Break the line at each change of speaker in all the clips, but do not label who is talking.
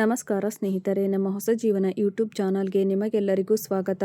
ನಮಸ್ಕಾರ ಸ್ನೇಹಿತರೆ, ನಮ್ಮ ಹೊಸ ಜೀವನ ಯೂಟ್ಯೂಬ್ ಚಾನಲ್ಗೆ ನಿಮಗೆಲ್ಲರಿಗೂ ಸ್ವಾಗತ.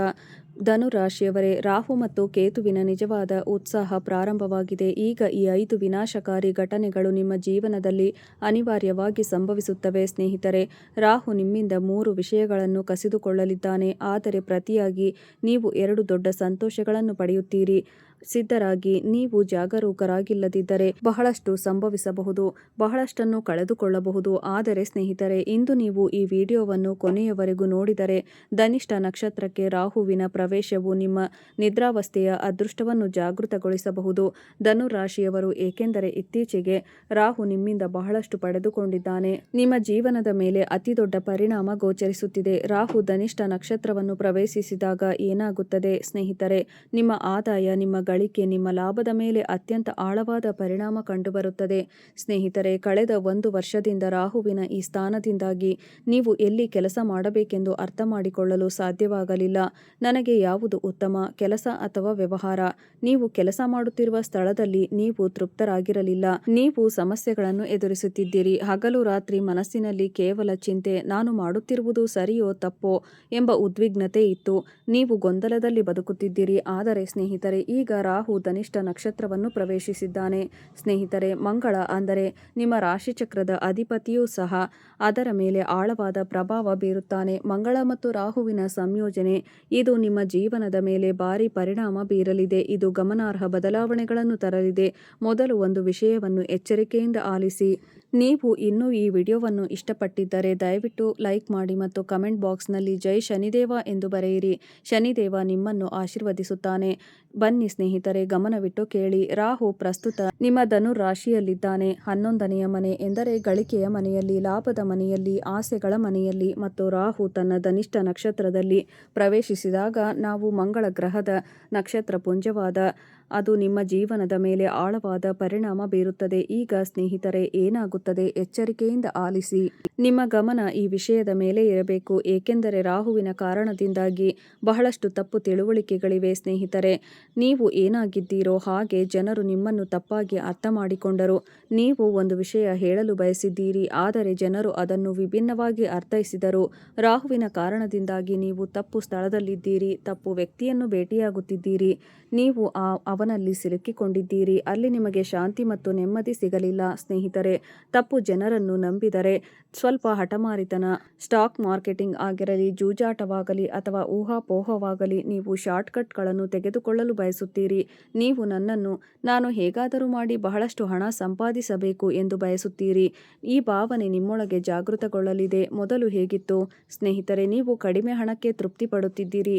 ಧನು ರಾಶಿಯವರೇ, ರಾಹು ಮತ್ತು ಕೇತುವಿನ ನಿಜವಾದ ಉತ್ಸಾಹ ಪ್ರಾರಂಭವಾಗಿದೆ. ಈಗ ಈ 5 ವಿನಾಶಕಾರಿ ಘಟನೆಗಳು ನಿಮ್ಮ ಜೀವನದಲ್ಲಿ ಅನಿವಾರ್ಯವಾಗಿ ಸಂಭವಿಸುತ್ತವೆ. ಸ್ನೇಹಿತರೆ, ರಾಹು ನಿಮ್ಮಿಂದ 3 ವಿಷಯಗಳನ್ನು ಕಸಿದುಕೊಳ್ಳಲಿದ್ದಾನೆ. ಆದರೆ ಪ್ರತಿಯಾಗಿ ನೀವು 2 ದೊಡ್ಡ ಸಂತೋಷಗಳನ್ನು ಪಡೆಯುತ್ತೀರಿ. ಸಿದ್ಧರಾಗಿ. ನೀವು ಜಾಗರೂಕರಾಗಿಲ್ಲದಿದ್ದರೆ ಬಹಳಷ್ಟು ಸಂಭವಿಸಬಹುದು, ಬಹಳಷ್ಟನ್ನು ಕಳೆದುಕೊಳ್ಳಬಹುದು. ಆದರೆ ಸ್ನೇಹಿತರೆ, ಇಂದು ನೀವು ಈ ವಿಡಿಯೋವನ್ನು ಕೊನೆಯವರೆಗೂ ನೋಡಿದರೆ ಧನಿಷ್ಠ ನಕ್ಷತ್ರಕ್ಕೆ ರಾಹುವಿನ ಪ್ರವೇಶವು ನಿಮ್ಮ ನಿದ್ರಾವಸ್ಥೆಯ ಅದೃಷ್ಟವನ್ನು ಜಾಗೃತಗೊಳಿಸಬಹುದು. ಧನು ರಾಶಿಯವರು, ಏಕೆಂದರೆ ಇತ್ತೀಚೆಗೆ ರಾಹು ನಿಮ್ಮಿಂದ ಬಹಳಷ್ಟು ಪಡೆದುಕೊಂಡಿದ್ದಾನೆ. ನಿಮ್ಮ ಜೀವನದ ಮೇಲೆ ಅತಿ ದೊಡ್ಡ ಪರಿಣಾಮ ಗೋಚರಿಸುತ್ತಿದೆ. ರಾಹು ಧನಿಷ್ಠ ನಕ್ಷತ್ರವನ್ನು ಪ್ರವೇಶಿಸಿದಾಗ ಏನಾಗುತ್ತದೆ ಸ್ನೇಹಿತರೆ? ನಿಮ್ಮ ಆದಾಯ, ನಿಮ್ಮ ಗಳಿಕೆ, ನಿಮ್ಮ ಲಾಭದ ಮೇಲೆ ಅತ್ಯಂತ ಆಳವಾದ ಪರಿಣಾಮ ಕಂಡುಬರುತ್ತದೆ. ಸ್ನೇಹಿತರೆ, ಕಳೆದ 1 ವರ್ಷದಿಂದ ರಾಹುವಿನ ಈ ಸ್ಥಾನದಿಂದಾಗಿ ನೀವು ಎಲ್ಲಿ ಕೆಲಸ ಮಾಡಬೇಕೆಂದು ಅರ್ಥ ಮಾಡಿಕೊಳ್ಳಲು ಸಾಧ್ಯವಾಗಲಿಲ್ಲ. ನನಗೆ ಯಾವುದು ಉತ್ತಮ, ಕೆಲಸ ಅಥವಾ ವ್ಯವಹಾರ? ನೀವು ಕೆಲಸ ಮಾಡುತ್ತಿರುವ ಸ್ಥಳದಲ್ಲಿ ನೀವು ತೃಪ್ತರಾಗಿರಲಿಲ್ಲ. ನೀವು ಸಮಸ್ಯೆಗಳನ್ನು ಎದುರಿಸುತ್ತಿದ್ದೀರಿ. ಹಗಲು ರಾತ್ರಿ ಮನಸ್ಸಿನಲ್ಲಿ ಕೇವಲ ಚಿಂತೆ, ನಾನು ಮಾಡುತ್ತಿರುವುದು ಸರಿಯೋ ತಪ್ಪೋ ಎಂಬ ಉದ್ವಿಗ್ನತೆ ಇತ್ತು. ನೀವು ಗೊಂದಲದಲ್ಲಿ ಬದುಕುತ್ತಿದ್ದೀರಿ. ಆದರೆ ಸ್ನೇಹಿತರೆ, ಈಗ ರಾಹು ಧನಿಷ್ಠ ನಕ್ಷತ್ರವನ್ನು ಪ್ರವೇಶಿಸಿದ್ದಾನೆ. ಸ್ನೇಹಿತರೆ, ಮಂಗಳ ಅಂದರೆ ನಿಮ್ಮ ರಾಶಿಚಕ್ರದ ಅಧಿಪತಿಯೂ ಸಹ ಅದರ ಮೇಲೆ ಆಳವಾದ ಪ್ರಭಾವ ಬೀರುತ್ತಾನೆ. ಮಂಗಳ ಮತ್ತು ರಾಹುವಿನ ಸಂಯೋಜನೆ ಇದು ನಿಮ್ಮ ಜೀವನದ ಮೇಲೆ ಭಾರಿ ಪರಿಣಾಮ ಬೀರಲಿದೆ. ಇದು ಗಮನಾರ್ಹ ಬದಲಾವಣೆಗಳನ್ನು ತರಲಿದೆ. ಮೊದಲು ಒಂದು ವಿಷಯವನ್ನು ಎಚ್ಚರಿಕೆಯಿಂದ ಆಲಿಸಿ. ನೀವು ಇನ್ನೂ ಈ ವಿಡಿಯೋವನ್ನು ಇಷ್ಟಪಟ್ಟಿದ್ದರೆ ದಯವಿಟ್ಟು ಲೈಕ್ ಮಾಡಿ ಮತ್ತು ಕಮೆಂಟ್ ಬಾಕ್ಸ್ನಲ್ಲಿ ಜೈ ಶನಿದೇವ ಎಂದು ಬರೆಯಿರಿ. ಶನಿದೇವ ನಿಮ್ಮನ್ನು ಆಶೀರ್ವದಿಸುತ್ತಾನೆ. ಬನ್ನಿ ಸ್ನೇಹಿತರೆ, ಗಮನವಿಟ್ಟು ಕೇಳಿ. ರಾಹು ಪ್ರಸ್ತುತ ನಿಮ್ಮ ಧನು ರಾಶಿಯಲ್ಲಿದ್ದಾನೆ. 11ನೆಯ ಮನೆ ಎಂದರೆ ಗಳಿಕೆಯ ಮನೆಯಲ್ಲಿ, ಲಾಭದ ಮನೆಯಲ್ಲಿ, ಆಸೆಗಳ ಮನೆಯಲ್ಲಿ. ಮತ್ತು ರಾಹು ತನ್ನ ಧನಿಷ್ಠ ನಕ್ಷತ್ರದಲ್ಲಿ ಪ್ರವೇಶಿಸಿದಾಗ ನಾವು ಮಂಗಳ ಗ್ರಹದ ನಕ್ಷತ್ರ ಪುಂಜವಾದ ಅದು ನಿಮ್ಮ ಜೀವನದ ಮೇಲೆ ಆಳವಾದ ಪರಿಣಾಮ ಬೀರುತ್ತದೆ. ಈಗ ಸ್ನೇಹಿತರೆ, ಏನಾಗುತ್ತದೆ? ಎಚ್ಚರಿಕೆಯಿಂದ ಆಲಿಸಿ. ನಿಮ್ಮ ಗಮನ ಈ ವಿಷಯದ ಮೇಲೆ ಇರಬೇಕು, ಏಕೆಂದರೆ ರಾಹುವಿನ ಕಾರಣದಿಂದಾಗಿ ಬಹಳಷ್ಟು ತಪ್ಪು ತಿಳುವಳಿಕೆಗಳಿವೆ. ಸ್ನೇಹಿತರೆ, ನೀವು ಏನಾಗಿದ್ದೀರೋ ಹಾಗೆ ಜನರು ನಿಮ್ಮನ್ನು ತಪ್ಪಾಗಿ ಅರ್ಥ ಮಾಡಿಕೊಂಡರು. ನೀವು ಒಂದು ವಿಷಯ ಹೇಳಲು ಬಯಸಿದ್ದೀರಿ, ಆದರೆ ಜನರು ಅದನ್ನು ವಿಭಿನ್ನವಾಗಿ ಅರ್ಥೈಸಿದರು. ರಾಹುವಿನ ಕಾರಣದಿಂದಾಗಿ ನೀವು ತಪ್ಪು ಸ್ಥಳದಲ್ಲಿದ್ದೀರಿ, ತಪ್ಪು ವ್ಯಕ್ತಿಯನ್ನು ಭೇಟಿಯಾಗುತ್ತಿದ್ದೀರಿ. ನೀವು ಅವನಲ್ಲಿ ಸಿಲುಕಿಕೊಂಡಿದ್ದೀರಿ. ಅಲ್ಲಿ ನಿಮಗೆ ಶಾಂತಿ ಮತ್ತು ನೆಮ್ಮದಿ ಸಿಗಲಿಲ್ಲ. ಸ್ನೇಹಿತರೆ, ತಪ್ಪು ಜನರನ್ನು ನಂಬಿದರೆ, ಸ್ವಲ್ಪ ಹಠಮಾರಿತನ, ಸ್ಟಾಕ್ ಮಾರ್ಕೆಟಿಂಗ್ ಆಗಿರಲಿ, ಜೂಜಾಟವಾಗಲಿ ಅಥವಾ ಊಹಾಪೋಹವಾಗಲಿ, ನೀವು ಶಾರ್ಟ್ಕಟ್ಗಳನ್ನು ತೆಗೆದುಕೊಳ್ಳಲು ಬಯಸುತ್ತೀರಿ. ನೀವು ನಾನು ಹೇಗಾದರೂ ಮಾಡಿ ಬಹಳಷ್ಟು ಹಣ ಸಂಪಾದಿಸಬೇಕು ಎಂದು ಬಯಸುತ್ತೀರಿ. ಈ ಭಾವನೆ ನಿಮ್ಮೊಳಗೆ ಜಾಗೃತಗೊಳ್ಳಲಿದೆ. ಮೊದಲು ಹೇಗಿತ್ತು ಸ್ನೇಹಿತರೆ? ನೀವು ಕಡಿಮೆ ಹಣಕ್ಕೆ ತೃಪ್ತಿ ಪಡುತ್ತಿದ್ದೀರಿ.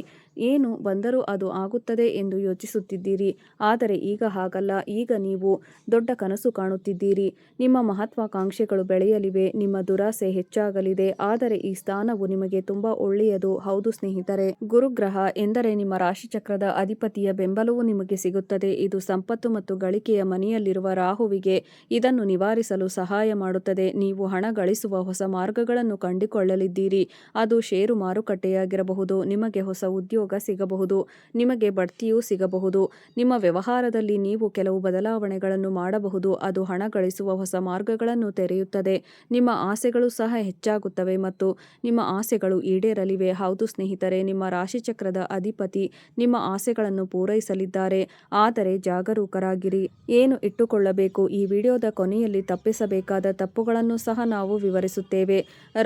ಏನು ಬಂದರೂ ಅದು ಆಗುತ್ತದೆ ಎಂದು ಯೋಚಿಸುತ್ತಿದ್ದೀರಿ. ಆದರೆ ಈಗ ಹಾಗಲ್ಲ. ಈಗ ನೀವು ದೊಡ್ಡ ಕನಸು ಕಾಣುತ್ತಿದ್ದೀರಿ. ನಿಮ್ಮ ಮಹತ್ವಾಕಾಂಕ್ಷೆಗಳು ಬೆಳೆಯಲಿವೆ, ನಿಮ್ಮ ದುರಾಸೆ ಹೆಚ್ಚಾಗಲಿದೆ. ಆದರೆ ಈ ಸ್ಥಾನವು ನಿಮಗೆ ತುಂಬಾ ಒಳ್ಳೆಯದು. ಹೌದು ಸ್ನೇಹಿತರೆ, ಗುರುಗ್ರಹ ಎಂದರೆ ನಿಮ್ಮ ರಾಶಿಚಕ್ರದ ಅಧಿಪತಿಯ ಬೆಂಬಲವು ನಿಮಗೆ ಸಿಗುತ್ತದೆ. ಇದು ಸಂಪತ್ತು ಮತ್ತು ಗಳಿಕೆಯ ಮನೆಯಲ್ಲಿರುವ ರಾಹುವಿಗೆ ಇದನ್ನು ನಿವಾರಿಸಲು ಸಹಾಯ ಮಾಡುತ್ತದೆ. ನೀವು ಹಣ ಗಳಿಸುವ ಹೊಸ ಮಾರ್ಗಗಳನ್ನು ಕಂಡುಕೊಳ್ಳಲಿದ್ದೀರಿ. ಅದು ಷೇರು ಮಾರುಕಟ್ಟೆಯಾಗಿರಬಹುದು, ನಿಮಗೆ ಹೊಸ ಉದ್ಯೋಗ ಸಿಗಬಹುದು, ನಿಮಗೆ ಬಡ್ತಿಯೂ ಸಿಗಬಹುದು. ನಿಮ್ಮ ವ್ಯವಹಾರದಲ್ಲಿ ನೀವು ಕೆಲವು ಬದಲಾವಣೆಗಳನ್ನು ಮಾಡಬಹುದು. ಅದು ಹಣ ಗಳಿಸುವ ಹೊಸ ಮಾರ್ಗಗಳನ್ನು ತೆರೆಯುತ್ತದೆ. ನಿಮ್ಮ ಆಸೆಗಳು ಸಹ ಹೆಚ್ಚಾಗುತ್ತವೆ ಮತ್ತು ನಿಮ್ಮ ಆಸೆಗಳು ಈಡೇರಲಿವೆ. ಹೌದು ಸ್ನೇಹಿತರೆ, ನಿಮ್ಮ ರಾಶಿಚಕ್ರದ ಅಧಿಪತಿ ನಿಮ್ಮ ಆಸೆಗಳನ್ನು ಪೂರೈಸಲಿದ್ದಾರೆ. ಆದರೆ ಜಾಗರೂಕರಾಗಿರಿ. ಏನು ಇಟ್ಟುಕೊಳ್ಳಬೇಕು? ಈ ವಿಡಿಯೋದ ಕೊನೆಯಲ್ಲಿ ತಪ್ಪಿಸಬೇಕಾದ ತಪ್ಪುಗಳನ್ನು ಸಹ ನಾವು ವಿವರಿಸುತ್ತೇವೆ.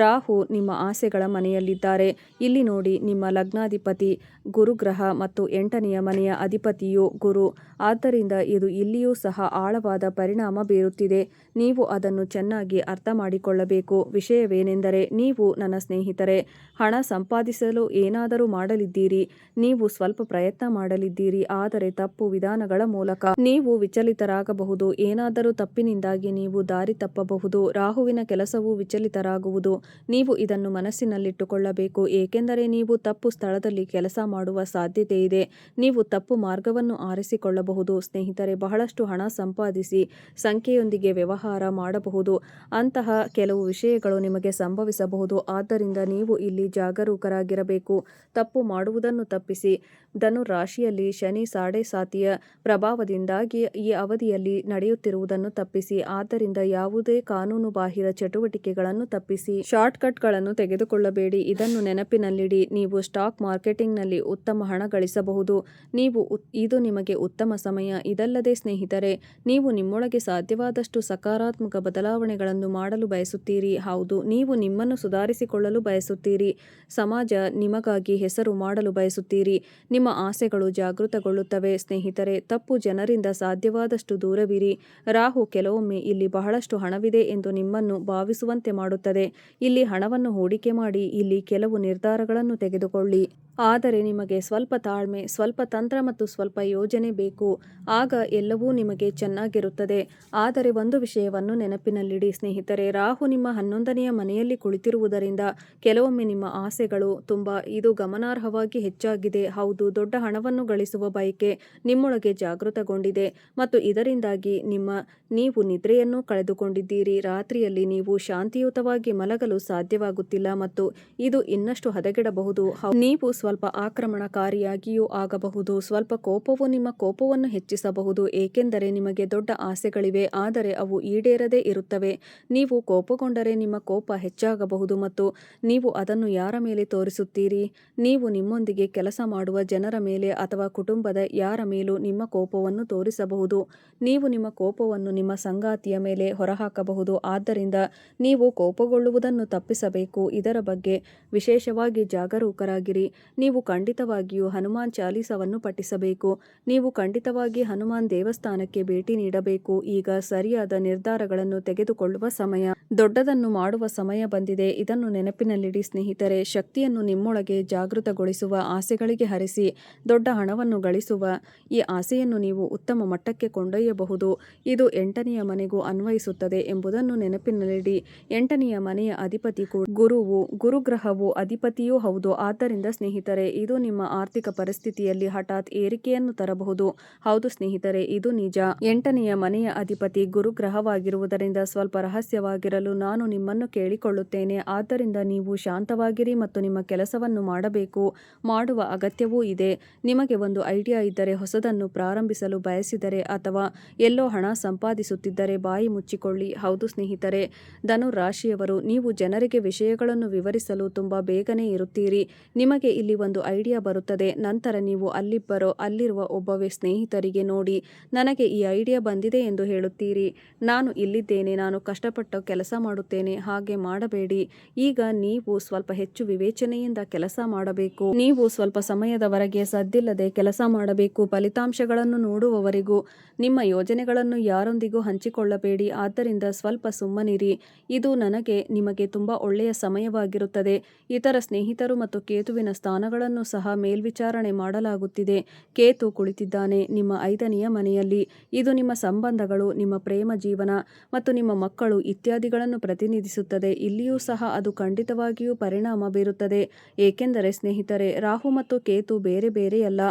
ರಾಹು ನಿಮ್ಮ ಆಸೆಗಳ ಮನೆಯಲ್ಲಿದ್ದಾರೆ. ಇಲ್ಲಿ ನೋಡಿ, ನಿಮ್ಮ ಲಗ್ನಾಧಿಪತಿ ಗುರುಗ್ರಹ ಮತ್ತು 8ನೆಯ ಮನೆಯ ಅಧಿಪತಿಯು ಗುರು. ಆದ್ದರಿಂದ ಇದು ಇಲ್ಲಿಯೂ ಸಹ ಆಳವಾದ ಪರಿಣಾಮ ಬೀರುತ್ತಿದೆ. ನೀವು ಅದನ್ನು ಚೆನ್ನಾಗಿ ಅರ್ಥ ಮಾಡಿಕೊಳ್ಳಬೇಕು. ವಿಷಯವೇನೆಂದರೆ, ನೀವು ನನ್ನ ಸ್ನೇಹಿತರೆ, ಹಣ ಸಂಪಾದಿಸಲು ಏನಾದರೂ ಮಾಡಲಿದ್ದೀರಿ. ನೀವು ಸ್ವಲ್ಪ ಪ್ರಯತ್ನ ಮಾಡಲಿದ್ದೀರಿ, ಆದರೆ ತಪ್ಪು ವಿಧಾನಗಳ ಮೂಲಕ. ನೀವು ವಿಚಲಿತರಾಗಬಹುದು. ಏನಾದರೂ ತಪ್ಪಿನಿಂದಾಗಿ ನೀವು ದಾರಿ ತಪ್ಪಬಹುದು. ರಾಹುವಿನ ಕೆಲಸವು ವಿಚಲಿತರಾಗುವುದು. ನೀವು ಇದನ್ನು ಮನಸ್ಸಿನಲ್ಲಿಟ್ಟುಕೊಳ್ಳಬೇಕು, ಏಕೆಂದರೆ ನೀವು ತಪ್ಪು ಸ್ಥಳದಲ್ಲಿ ಕೆಲಸ ಮಾಡುವ ಸಾಧ್ಯತೆ ಇದೆ. ನೀವು ತಪ್ಪು ಮಾರ್ಗವನ್ನು ಆರಿಸಿ ಸುಧಾರಿಸಿಕೊಳ್ಳಬಹುದು. ಸ್ನೇಹಿತರೆ, ಬಹಳಷ್ಟು ಹಣ ಸಂಪಾದಿಸಿ ಸಂಖ್ಯೆಯೊಂದಿಗೆ ವ್ಯವಹಾರ ಮಾಡಬಹುದು. ಅಂತಹ ಕೆಲವು ವಿಷಯಗಳು ನಿಮಗೆ ಸಂಭವಿಸಬಹುದು. ಆದ್ದರಿಂದ ನೀವು ಇಲ್ಲಿ ಜಾಗರೂಕರಾಗಿರಬೇಕು. ತಪ್ಪು ಮಾಡುವುದನ್ನು ತಪ್ಪಿಸಿ. ಧನು ರಾಶಿಯಲ್ಲಿ ಶನಿ ಸಾಡೆಸಾತಿಯ ಪ್ರಭಾವದಿಂದಾಗಿ ಈ ಅವಧಿಯಲ್ಲಿ ನಡೆಯುತ್ತಿರುವುದನ್ನು ತಪ್ಪಿಸಿ. ಆದ್ದರಿಂದ ಯಾವುದೇ ಕಾನೂನು ಬಾಹಿರ ಚಟುವಟಿಕೆಗಳನ್ನು ತಪ್ಪಿಸಿ. ಶಾರ್ಟ್ಕಟ್ಗಳನ್ನು ತೆಗೆದುಕೊಳ್ಳಬೇಡಿ. ಇದನ್ನು ನೆನಪಿನಲ್ಲಿಡಿ. ನೀವು ಸ್ಟಾಕ್ ಮಾರ್ಕೆಟಿಂಗ್ನಲ್ಲಿ ಉತ್ತಮ ಹಣ ಗಳಿಸಬಹುದು. ಇದು ನಿಮಗೆ ಉತ್ತಮ ಸಮಯ. ಇದಲ್ಲದೆ ಸ್ನೇಹಿತರೆ, ನೀವು ನಿಮ್ಮೊಳಗೆ ಸಾಧ್ಯವಾದಷ್ಟು ಸಕಾರಾತ್ಮಕ ಬದಲಾವಣೆಗಳನ್ನು ಮಾಡಲು ಬಯಸುತ್ತೀರಿ. ಹೌದು, ನೀವು ನಿಮ್ಮನ್ನು ಸುಧಾರಿಸಿಕೊಳ್ಳಲು ಬಯಸುತ್ತೀರಿ. ಸಮಾಜ ನಿಮಗಾಗಿ ಹೆಸರು ಮಾಡಲು ಬಯಸುತ್ತೀರಿ. ನಿಮ್ಮ ಆಸೆಗಳು ಜಾಗೃತಗೊಳ್ಳುತ್ತವೆ. ಸ್ನೇಹಿತರೆ, ತಪ್ಪು ಜನರಿಂದ ಸಾಧ್ಯವಾದಷ್ಟು ದೂರವಿರಿ. ರಾಹು ಕೆಲವೊಮ್ಮೆ ಇಲ್ಲಿ ಬಹಳಷ್ಟು ಹಣವಿದೆ ಎಂದು ನಿಮ್ಮನ್ನು ಭಾವಿಸುವಂತೆ ಮಾಡುತ್ತದೆ. ಇಲ್ಲಿ ಹಣವನ್ನು ಹೂಡಿಕೆ ಮಾಡಿ. ಇಲ್ಲಿ ಕೆಲವು ನಿರ್ಧಾರಗಳನ್ನು ತೆಗೆದುಕೊಳ್ಳಿ. ಆದರೆ ನಿಮಗೆ ಸ್ವಲ್ಪ ತಾಳ್ಮೆ, ಸ್ವಲ್ಪ ತಂತ್ರ ಮತ್ತು ಸ್ವಲ್ಪ ಯೋಜನೆ ಬೇಕು. ಆಗ ಎಲ್ಲವೂ ನಿಮಗೆ ಚೆನ್ನಾಗಿರುತ್ತದೆ. ಆದರೆ ಒಂದು ವಿಷಯವನ್ನು ನೆನಪಿನಲ್ಲಿಡಿ ಸ್ನೇಹಿತರೆ, ರಾಹು ನಿಮ್ಮ 11ನೆಯ ಮನೆಯಲ್ಲಿ ಕುಳಿತಿರುವುದರಿಂದ ಕೆಲವೊಮ್ಮೆ ನಿಮ್ಮ ಆಸೆಗಳು ಇದು ಗಮನಾರ್ಹವಾಗಿ ಹೆಚ್ಚಾಗಿದೆ. ಹೌದು, ದೊಡ್ಡ ಹಣವನ್ನು ಗಳಿಸುವ ಬಯಕೆ ನಿಮ್ಮೊಳಗೆ ಜಾಗೃತಗೊಂಡಿದೆ ಮತ್ತು ಇದರಿಂದಾಗಿ ನೀವು ನಿದ್ರೆಯನ್ನು ಕಳೆದುಕೊಂಡಿದ್ದೀರಿ. ರಾತ್ರಿಯಲ್ಲಿ ನೀವು ಶಾಂತಿಯುತವಾಗಿ ಮಲಗಲು ಸಾಧ್ಯವಾಗುತ್ತಿಲ್ಲ ಮತ್ತು ಇದು ಇನ್ನಷ್ಟು ಹದಗೆಡಬಹುದು. ನೀವು ಸ್ವಲ್ಪ ಆಕ್ರಮಣಕಾರಿಯಾಗಿಯೂ ಆಗಬಹುದು. ಸ್ವಲ್ಪ ಕೋಪವು ನಿಮ್ಮ ಕೋಪವನ್ನು ಹೆಚ್ಚಿಸಬಹುದು, ಏಕೆಂದರೆ ನಿಮಗೆ ದೊಡ್ಡ ಆಸೆಗಳಿವೆ ಆದರೆ ಅವು ಈಡೇರದೇ ಇರುತ್ತವೆ. ನೀವು ಕೋಪಗೊಂಡರೆ ನಿಮ್ಮ ಕೋಪ ಹೆಚ್ಚಾಗಬಹುದು ಮತ್ತು ನೀವು ಅದನ್ನು ಯಾರ ಮೇಲೆ ತೋರಿಸುತ್ತೀರಿ? ನೀವು ನಿಮ್ಮೊಂದಿಗೆ ಕೆಲಸ ಮಾಡುವ ಜನರ ಮೇಲೆ ಅಥವಾ ಕುಟುಂಬದ ಯಾರ ಮೇಲೂ ನಿಮ್ಮ ಕೋಪವನ್ನು ತೋರಿಸಬಹುದು. ನೀವು ನಿಮ್ಮ ಕೋಪವನ್ನು ನಿಮ್ಮ ಸಂಗಾತಿಯ ಮೇಲೆ ಹೊರಹಾಕಬಹುದು. ಆದ್ದರಿಂದ ನೀವು ಕೋಪಗೊಳ್ಳುವುದನ್ನು ತಪ್ಪಿಸಬೇಕು. ಇದರ ಬಗ್ಗೆ ವಿಶೇಷವಾಗಿ ಜಾಗರೂಕರಾಗಿರಿ. ನೀವು ಖಂಡಿತವಾಗಿಯೂ ಹನುಮಾನ್ ಚಾಲೀಸವನ್ನು ಪಠಿಸಬೇಕು. ನೀವು ಖಂಡಿತವಾಗಿ ಹನುಮಾನ್ ದೇವಸ್ಥಾನಕ್ಕೆ ಭೇಟಿ ನೀಡಬೇಕು. ಈಗ ಸರಿಯಾದ ನಿರ್ಧಾರಗಳನ್ನು ತೆಗೆದುಕೊಳ್ಳುವ ಸಮಯ. ದೊಡ್ಡದನ್ನು ಮಾಡುವ ಸಮಯ ಬಂದಿದೆ. ಇದನ್ನು ನೆನಪಿನಲ್ಲಿಡಿ ಸ್ನೇಹಿತರೆ. ಶಕ್ತಿಯನ್ನು ನಿಮ್ಮೊಳಗೆ ಜಾಗೃತಗೊಳಿಸುವ ಆಸೆಗಳಿಗೆ ಹರಿಸಿ. ದೊಡ್ಡ ಹಣವನ್ನು ಗಳಿಸುವ ಈ ಆಸೆಯನ್ನು ನೀವು ಉತ್ತಮ ಮಟ್ಟಕ್ಕೆ ಕೊಂಡೊಯ್ಯಬಹುದು. ಇದು 8ನೆಯ ಮನೆಗೂ ಅನ್ವಯಿಸುತ್ತದೆ ಎಂಬುದನ್ನು ನೆನಪಿನಲ್ಲಿಡಿ. 8ನೆಯ ಮನೆಯ ಅಧಿಪತಿ ಕೂಡ ಗುರುಗ್ರಹವು ಅಧಿಪತಿಯೂ ಹೌದು. ಆದ್ದರಿಂದ ಸ್ನೇಹಿತರೆ, ಇದು ನಿಮ್ಮ ಆರ್ಥಿಕ ಪರಿಸ್ಥಿತಿಯಲ್ಲಿ ಹಠಾತ್ ಏರಿಕೆಯನ್ನು ತರಬಹುದು. ಹೌದು ಸ್ನೇಹಿತರೆ, ಇದು ನಿಜ. 8ನೆಯ ಮನೆಯ ಅಧಿಪತಿ ಗುರುಗ್ರಹವಾಗಿರುವುದರಿಂದ ಸ್ವಲ್ಪ ರಹಸ್ಯವಾಗಿರಲು ನಾನು ನಿಮ್ಮನ್ನು ಕೇಳಿಕೊಳ್ಳುತ್ತೇನೆ. ಆದ್ದರಿಂದ ನೀವು ಶಾಂತವಾಗಿರಿ ಮತ್ತು ನಿಮ್ಮ ಕೆಲಸವನ್ನು ಮಾಡುವ ಅಗತ್ಯವೂ ಇದೆ. ನಿಮಗೆ ಒಂದು ಐಡಿಯಾ ಇದ್ದರೆ, ಹೊಸದನ್ನು ಪ್ರಾರಂಭಿಸಲು ಬಯಸಿದರೆ ಅಥವಾ ಎಲ್ಲೋ ಹಣ ಸಂಪಾದಿಸುತ್ತಿದ್ದರೆ ಬಾಯಿ ಮುಚ್ಚಿಕೊಳ್ಳಿ. ಹೌದು ಸ್ನೇಹಿತರೆ, ಧನು ರಾಶಿಯವರು, ನೀವು ಜನರಿಗೆ ವಿಷಯಗಳನ್ನು ವಿವರಿಸಲು ತುಂಬಾ ಬೇಗನೆ ಇರುತ್ತೀರಿ. ನಿಮಗೆ ಇಲ್ಲಿ ಒಂದು ಐಡಿಯಾ ಬರುತ್ತದೆ. ನಂತರ ನೀವು ಅಲ್ಲಿರುವ ಒಬ್ಬ ಸ್ನೇಹಿತರಿಗೆ, ನೋಡಿ, ನನಗೆ ಈ ಐಡಿಯಾ ಬಂದಿದೆ ಎಂದು ಹೇಳುತ್ತೀರಿ. ನಾನು ಇಲ್ಲಿದ್ದೇನೆ, ನಾನು ಕಷ್ಟಪಟ್ಟು ಕೆಲಸ ಮಾಡುತ್ತೇನೆ. ಹಾಗೆ ಮಾಡಬೇಡಿ. ಈಗ ನೀವು ಸ್ವಲ್ಪ ಹೆಚ್ಚು ವಿವೇಚನೆಯಿಂದ ಕೆಲಸ ಮಾಡಬೇಕು. ನೀವು ಸ್ವಲ್ಪ ಸಮಯದವರೆಗೆ ಸದ್ದಿಲ್ಲದೆ ಕೆಲಸ ಮಾಡಬೇಕು. ಫಲಿತಾಂಶಗಳನ್ನು ನೋಡುವವರೆಗೂ ನಿಮ್ಮ ಯೋಜನೆಗಳನ್ನು ಯಾರೊಂದಿಗೂ ಹಂಚಿಕೊಳ್ಳಬೇಡಿ. ಆದ್ದರಿಂದ ಸ್ವಲ್ಪ ಸುಮ್ಮನಿರಿ. ಇದು ನಿಮಗೆ ತುಂಬಾ ಒಳ್ಳೆಯ ಸಮಯವಾಗಿರುತ್ತದೆ. ಇತರ ಸ್ನೇಹಿತರು ಮತ್ತು ಕೇತುವಿನ ಸ್ಥಾನಗಳನ್ನು ಸಹ ಮೇಲ್ವಿಚಾರಣೆ ಮಾಡಲಾಗುತ್ತಿದೆ. ಕೇತು ಕುಳಿತಿದ್ದಾನೆ ನಿಮ್ಮ 5ನೆಯ ಮನೆಯಲ್ಲಿ. ಇದು ನಿಮ್ಮ ಸಂಬಂಧಗಳು, ನಿಮ್ಮ ಪ್ರೇಮ ಜೀವನ ಮತ್ತು ನಿಮ್ಮ ಮಕ್ಕಳು ಇತ್ಯಾದಿಗಳನ್ನು ಪ್ರತಿನಿಧಿಸುತ್ತದೆ. ಇಲ್ಲಿಯೂ ಸಹ ಅದು ಖಂಡಿತವಾಗಿಯೂ ಪರಿಣಾಮ ಬೀರುತ್ತದೆ. ಏಕೆಂದರೆ ಸ್ನೇಹಿತರೆ, ರಾಹು ಮತ್ತು ಕೇತು ಬೇರೆ ಬೇರೆಯಲ್ಲ,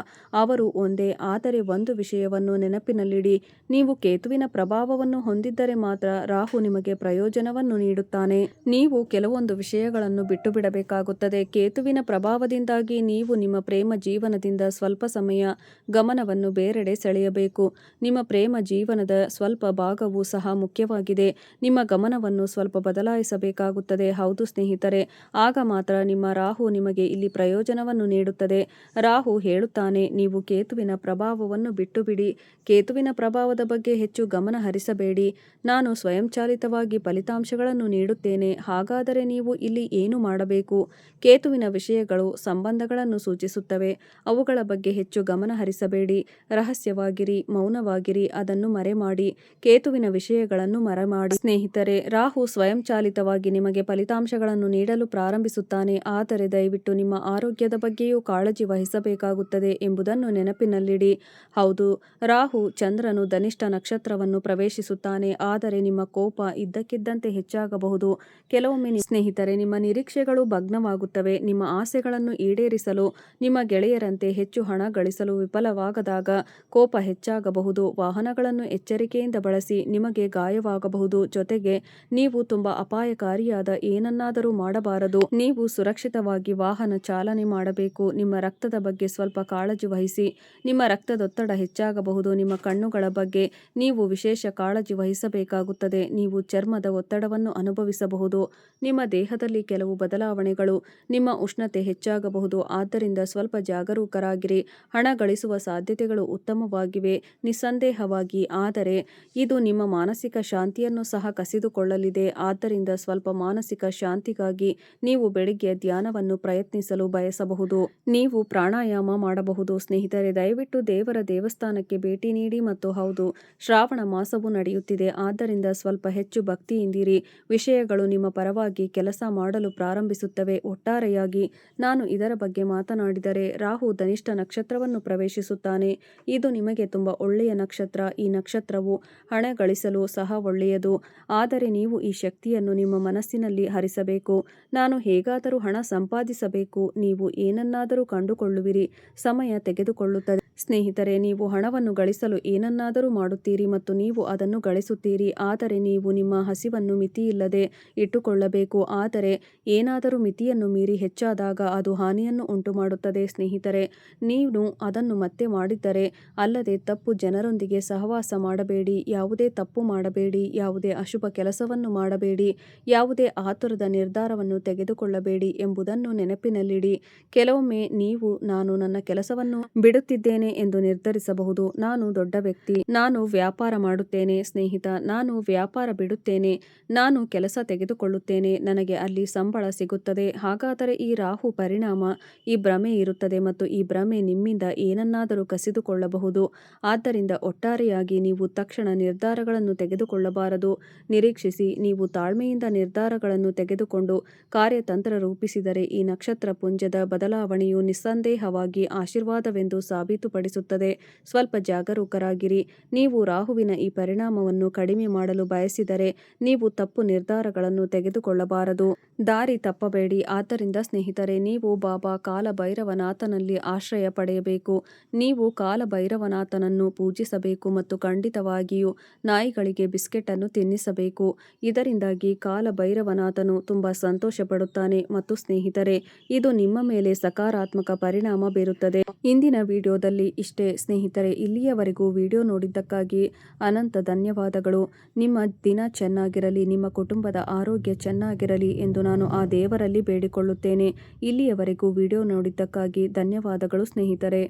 ಅವರು ಒಂದೇ. ಆದರೆ ಒಂದು ವಿಷಯವನ್ನು ನೆನಪಿನಲ್ಲಿಡಿ, ನೀವು ಕೇತುವಿನ ಪ್ರಭಾವವನ್ನು ಹೊಂದಿದ್ದರೆ ಮಾತ್ರ ರಾಹು ನಿಮಗೆ ಪ್ರಯೋಜನವನ್ನು ನೀಡುತ್ತಾನೆ. ನೀವು ಕೆಲವೊಂದು ವಿಷಯಗಳನ್ನು ಬಿಟ್ಟು ಬಿಡಬೇಕಾಗುತ್ತದೆ. ಕೇತುವಿನ ಪ್ರಭಾವದಿಂದಾಗಿ ನೀವು ನಿಮ್ಮ ಪ್ರೇಮ ಜೀವನದಿಂದ ಸ್ವಲ್ಪ ಸಮಯ ಗಮನವನ್ನು ಬೇರೆಡೆ ಸೆಳೆಯಬೇಕು. ನಿಮ್ಮ ಪ್ರೇಮ ಜೀವನದ ಸ್ವಲ್ಪ ಭಾಗವೂ ಸಹ ಮುಖ್ಯವಾಗಿದೆ. ನಿಮ್ಮ ಗಮನವನ್ನು ಸ್ವಲ್ಪ ಬದಲಾಯಿಸಬೇಕಾಗುತ್ತದೆ. ಹೌದು ಸ್ನೇಹಿತರೆ, ಆಗ ಮಾತ್ರ ನಿಮ್ಮ ರಾಹು ನಿಮಗೆ ಇಲ್ಲಿ ಪ್ರಯೋಜನವನ್ನು ನೀಡುತ್ತದೆ. ರಾಹು ಹೇಳುತ್ತಾನೆ, ನೀವು ಕೇತುವಿನ ಪ್ರಭಾವವನ್ನು ಬಿಟ್ಟುಬಿಡಿ. ಕೇತುವಿನ ಪ್ರಭಾವದ ಬಗ್ಗೆ ಹೆಚ್ಚು ಗಮನ ಹರಿಸಬೇಡಿ. ನಾನು ಸ್ವಯಂಚಾಲಿತವಾಗಿ ಫಲಿತಾಂಶಗಳನ್ನು ನೀಡುತ್ತೇನೆ. ಹಾಗಾದರೆ ನೀವು ಇಲ್ಲಿ ಏನು ಮಾಡಬೇಕು? ಕೇತುವಿನ ವಿಷಯಗಳು ಸಂಬಂಧಗಳನ್ನು ಸೂಚಿಸುತ್ತವೆ. ಅವುಗಳ ಬಗ್ಗೆ ಹೆಚ್ಚು ಗಮನ ಹರಿಸಬೇಡಿ. ರಹಸ್ಯವಾಗಿರಿ, ಮೌನವಾಗಿರಿ, ಅದನ್ನು ಮರೆಮಾಡಿ. ಕೇತುವಿನ ವಿಷಯಗಳನ್ನು ಮರೆಮಾಡಿ. ಸ್ನೇಹಿತರೆ, ರಾಹು ಸ್ವಯಂಚಾಲಿತವಾಗಿ ನಿಮಗೆ ಫಲಿತಾಂಶಗಳನ್ನು ನೀಡಲು ಪ್ರಾರಂಭಿಸುತ್ತಾನೆ. ಆದರೆ ದಯವಿಟ್ಟು ನಿಮ್ಮ ಆರೋಗ್ಯದ ಬಗ್ಗೆಯೂ ಕಾಳಜಿ ವಹಿಸಬೇಕಾಗುತ್ತದೆ ಎಂಬುದನ್ನು ನೆನಪಿನಲ್ಲಿಡಿ. ಹೌದು, ರಾಹು ಚಂದ್ರನು ಧನಿಷ್ಠ ನಕ್ಷತ್ರವನ್ನು ಪ್ರವೇಶಿಸುತ್ತಾನೆ. ಆದರೆ ನಿಮ್ಮ ಕೋಪ ಇದ್ದಕ್ಕಿದ್ದಂತೆ ಹೆಚ್ಚಾಗಬಹುದು. ಕೆಲವೊಮ್ಮೆ ಸ್ನೇಹಿತರೆ, ನಿಮ್ಮ ನಿರೀಕ್ಷೆಗಳು ಭಗ್ನವಾಗುತ್ತವೆ. ನಿಮ್ಮ ಆಸೆಗಳನ್ನು ಈಡೇರಿಸಲು, ನಿಮ್ಮ ಗೆಳೆಯರಂತೆ ಹೆಚ್ಚು ಹಣ ಗಳಿಸಲು ವಿಫಲವಾಗದ ಹೆಚ್ಚಾದಾಗ ಕೋಪ ಹೆಚ್ಚಾಗಬಹುದು. ವಾಹನಗಳನ್ನು ಎಚ್ಚರಿಕೆಯಿಂದ ಬಳಸಿ, ನಿಮಗೆ ಗಾಯವಾಗಬಹುದು. ಜೊತೆಗೆ ನೀವು ತುಂಬಾ ಅಪಾಯಕಾರಿಯಾದ ಏನನ್ನಾದರೂ ಮಾಡಬಾರದು. ನೀವು ಸುರಕ್ಷಿತವಾಗಿ ವಾಹನ ಚಾಲನೆ ಮಾಡಬೇಕು. ನಿಮ್ಮ ರಕ್ತದ ಬಗ್ಗೆ ಸ್ವಲ್ಪ ಕಾಳಜಿ ವಹಿಸಿ. ನಿಮ್ಮ ರಕ್ತದೊತ್ತಡ ಹೆಚ್ಚಾಗಬಹುದು. ನಿಮ್ಮ ಕಣ್ಣುಗಳ ಬಗ್ಗೆ ನೀವು ವಿಶೇಷ ಕಾಳಜಿ ವಹಿಸಬೇಕಾಗುತ್ತದೆ. ನೀವು ಚರ್ಮದ ಒತ್ತಡವನ್ನು ಅನುಭವಿಸಬಹುದು. ನಿಮ್ಮ ದೇಹದಲ್ಲಿ ಕೆಲವು ಬದಲಾವಣೆಗಳು, ನಿಮ್ಮ ಉಷ್ಣತೆ ಹೆಚ್ಚಾಗಬಹುದು. ಆದ್ದರಿಂದ ಸ್ವಲ್ಪ ಜಾಗರೂಕರಾಗಿರಿ. ಹಣ ಗಳಿಸುವ ಸಾಧ್ಯತೆಗಳು ಉತ್ತಮವಾಗಿವೆ ನಿಸ್ಸಂದೇಹವಾಗಿ, ಆದರೆ ಇದು ನಿಮ್ಮ ಮಾನಸಿಕ ಶಾಂತಿಯನ್ನು ಸಹ ಕಸಿದುಕೊಳ್ಳಲಿದೆ. ಆದ್ದರಿಂದ ಸ್ವಲ್ಪ ಮಾನಸಿಕ ಶಾಂತಿಗಾಗಿ ನೀವು ಬೆಳಿಗ್ಗೆ ಧ್ಯಾನವನ್ನು ಪ್ರಯತ್ನಿಸಲು ಬಯಸಬಹುದು. ನೀವು ಪ್ರಾಣಾಯಾಮ ಮಾಡಬಹುದು. ಸ್ನೇಹಿತರೆ, ದಯವಿಟ್ಟು ದೇವರ ದೇವಸ್ಥಾನಕ್ಕೆ ಭೇಟಿ ನೀಡಿ. ಮತ್ತು ಹೌದು, ಶ್ರಾವಣ ಮಾಸವು ನಡೆಯುತ್ತಿದೆ. ಆದ್ದರಿಂದ ಸ್ವಲ್ಪ ಹೆಚ್ಚು ಭಕ್ತಿಯಿಂದಿರಿ. ವಿಷಯಗಳು ನಿಮ್ಮ ಪರವಾಗಿ ಕೆಲಸ ಮಾಡಲು ಪ್ರಾರಂಭಿಸುತ್ತವೆ. ಒಟ್ಟಾರೆಯಾಗಿ ನಾನು ಇದರ ಬಗ್ಗೆ ಮಾತನಾಡಿದರೆ, ರಾಹು ಧನಿಷ್ಠ ನಕ್ಷತ್ರವನ್ನು ಪ್ರವೇಶಿಸುತ್ತಾನೆ. ಇದು ನಿಮಗೆ ತುಂಬಾ ಒಳ್ಳೆಯ ನಕ್ಷತ್ರ. ಈ ನಕ್ಷತ್ರವು ಹಣ ಗಳಿಸಲು ಸಹ ಒಳ್ಳೆಯದು. ಆದರೆ ನೀವು ಈ ಶಕ್ತಿಯನ್ನು ನಿಮ್ಮ ಮನಸ್ಸಿನಲ್ಲಿ ಹರಿಸಬೇಕು. ನಾನು ಹೇಗಾದರೂ ಹಣ ಸಂಪಾದಿಸಬೇಕು. ನೀವು ಏನನ್ನಾದರೂ ಕಂಡುಕೊಳ್ಳುವಿರಿ. ಸಮಯ ತೆಗೆದುಕೊಳ್ಳುತ್ತದೆ. ಸ್ನೇಹಿತರೆ, ನೀವು ಹಣವನ್ನು ಗಳಿಸಲು ಏನನ್ನಾದರೂ ಮಾಡುತ್ತೀರಿ ಮತ್ತು ನೀವು ಅದನ್ನು ಗಳಿಸುತ್ತೀರಿ. ಆದರೆ ನೀವು ನಿಮ್ಮ ಹಸಿವನ್ನು ಮಿತಿಯಿಲ್ಲದೆ ಇಟ್ಟುಕೊಳ್ಳಬೇಕು. ಆದರೆ ಏನಾದರೂ ಮಿತಿಯನ್ನು ಮೀರಿ ಹೆಚ್ಚಾದಾಗ ಅದು ಹಾನಿಯನ್ನು ಉಂಟುಮಾಡುತ್ತದೆ. ಸ್ನೇಹಿತರೆ, ನೀವು ಅದನ್ನು ಮತ್ತೆ ಮಾಡಿದ್ದರೆ ಅಲ್ಲದೆ ತಪ್ಪು ಜನರೊಂದಿಗೆ ಸಹವಾಸ ಮಾಡಬೇಡಿ. ಯಾವುದೇ ತಪ್ಪು ಮಾಡಬೇಡಿ. ಯಾವುದೇ ಅಶುಭ ಕೆಲಸವನ್ನು ಮಾಡಬೇಡಿ. ಯಾವುದೇ ಆತುರದ ನಿರ್ಧಾರವನ್ನು ತೆಗೆದುಕೊಳ್ಳಬೇಡಿ ಎಂಬುದನ್ನು ನೆನಪಿನಲ್ಲಿಡಿ. ಕೆಲವೊಮ್ಮೆ ನೀವು ನಾನು ನನ್ನ ಕೆಲಸವನ್ನು ಬಿಡುತ್ತಿದ್ದೇನೆ ಎಂದು ನಿರ್ಧರಿಸಬಹುದು. ನಾನು ದೊಡ್ಡ ವ್ಯಕ್ತಿ, ನಾನು ವ್ಯಾಪಾರ ಮಾಡುತ್ತೇನೆ. ಸ್ನೇಹಿತ, ನಾನು ವ್ಯಾಪಾರ ಬಿಡುತ್ತೇನೆ, ನಾನು ಕೆಲಸ ತೆಗೆದುಕೊಳ್ಳುತ್ತೇನೆ, ನನಗೆ ಅಲ್ಲಿ ಸಂಬಳ ಸಿಗುತ್ತದೆ. ಹಾಗಾದರೆ ಈ ರಾಹು ಪರಿಣಾಮ, ಈ ಭ್ರಮೆ ಇರುತ್ತದೆ ಮತ್ತು ಈ ಭ್ರಮೆ ನಿಮ್ಮಿಂದ ಏನನ್ನಾದರೂ ಕಸಿದುಕೊಳ್ಳಬಹುದು. ಆದ್ದರಿಂದ ಒಟ್ಟಾರೆಯಾಗಿ ನೀವು ತಕ್ಷಣ ನಿರ್ಧಾರಗಳನ್ನು ತೆಗೆದುಕೊಳ್ಳಬಾರದು. ನಿರೀಕ್ಷಿಸಿ. ನೀವು ತಾಳ್ಮೆಯಿಂದ ನಿರ್ಧಾರಗಳನ್ನು ತೆಗೆದುಕೊಂಡು ಕಾರ್ಯತಂತ್ರ ರೂಪಿಸಿದರೆ ಈ ನಕ್ಷತ್ರ ಪುಂಜದ ಬದಲಾವಣೆಯು ನಿಸ್ಸಂದೇಹವಾಗಿ ಆಶೀರ್ವಾದವೆಂದು ಸಾಬೀತುಪಡಿಸುತ್ತದೆ. ಸ್ವಲ್ಪ ಜಾಗರೂಕರಾಗಿರಿ. ನೀವು ರಾಹುವಿನ ಈ ಪರಿಣಾಮವನ್ನು ಕಡಿಮೆ ಮಾಡಲು ಬಯಸಿದರೆ ನೀವು ತಪ್ಪು ನಿರ್ಧಾರಗಳನ್ನು ತೆಗೆದುಕೊಳ್ಳಬಾರದು. ದಾರಿ ತಪ್ಪಬೇಡಿ. ಆದ್ದರಿಂದ ಸ್ನೇಹಿತರೆ, ನೀವು ಬಾಬಾ ಕಾಲಭೈರವನಾಥನಲ್ಲಿ ಆಶ್ರಯ ಪಡೆಯಬೇಕು. ನೀವು ಕಾಲಭೈರವನಾಥನನ್ನು ಪೂಜಿಸಬೇಕು ಮತ್ತು ಖಂಡಿತವಾಗಿಯೂ ನಾಯಿಗಳಿಗೆ ಬಿಸ್ಕೆಟ್ ಅನ್ನು ತಿನ್ನಿಸಬೇಕು. ಇದರಿಂದಾಗಿ ಕಾಲಭೈರವನಾಥನು ತುಂಬಾ ಸಂತೋಷ ಪಡುತ್ತಾನೆ. ಮತ್ತು ಸ್ನೇಹಿತರೆ, ಇದು ನಿಮ್ಮ ಮೇಲೆ ಸಕಾರಾತ್ಮಕ ಪರಿಣಾಮ ಬೀರುತ್ತದೆ. ಇಂದಿನ ವಿಡಿಯೋದಲ್ಲಿ ಇಷ್ಟೇ ಸ್ನೇಹಿತರೆ. ಇಲ್ಲಿಯವರೆಗೂ ವಿಡಿಯೋ ನೋಡಿದ್ದಕ್ಕಾಗಿ ಅನಂತ ಧನ್ಯವಾದಗಳು. ನಿಮ್ಮ ದಿನ ಚೆನ್ನಾಗಿರಲಿ, ನಿಮ್ಮ ಕುಟುಂಬದ ಆರೋಗ್ಯ ಚೆನ್ನಾಗಿರಲಿ ಎಂದು ನಾನು ಆ ದೇವರಲ್ಲಿ ಬೇಡಿಕೊಳ್ಳುತ್ತೇನೆ. ಇಲ್ಲಿಯವರೆಗೂ ವಿಡಿಯೋ ನೋಡಿದ್ದಕ್ಕಾಗಿ ಧನ್ಯವಾದಗಳು ಸ್ನೇಹಿತರೆ.